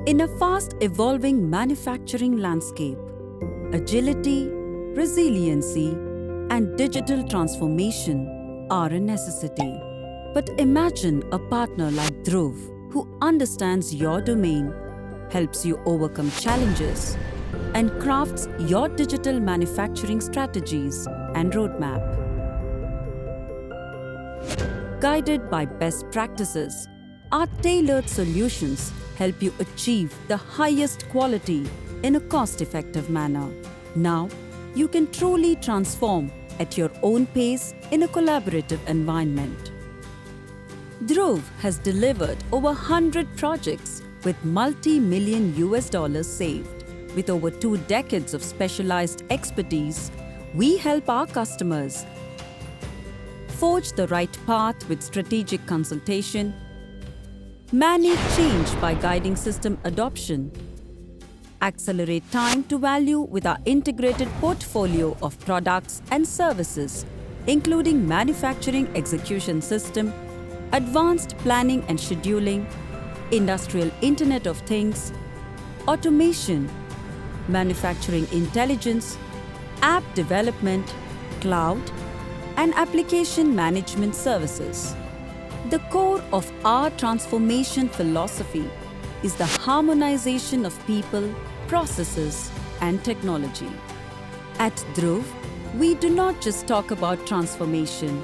In a fast-evolving manufacturing landscape, agility, resiliency, and digital transformation are a necessity. But imagine a partner like Dhruv, who understands your domain, helps you overcome challenges, and crafts your digital manufacturing strategies and roadmap. Guided by best practices, our tailored solutions help you achieve the highest quality in a cost-effective manner. Now, you can truly transform at your own pace in a collaborative environment. Dhruv has delivered over 100 projects with multi-million US dollars saved. With over 2 decades of specialized expertise, we help our customers forge the right path with strategic consultation, manage change by guiding system adoption, accelerate time to value with our integrated portfolio of products and services, including manufacturing execution system, advanced planning and scheduling, industrial Internet of Things, automation, manufacturing intelligence, app development, cloud, and application management services. The core of our transformation philosophy is the harmonization of people, processes, and technology. At Dhruv, we do not just talk about transformation.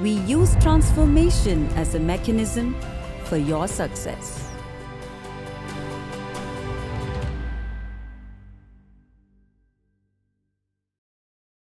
We use transformation as a mechanism for your success.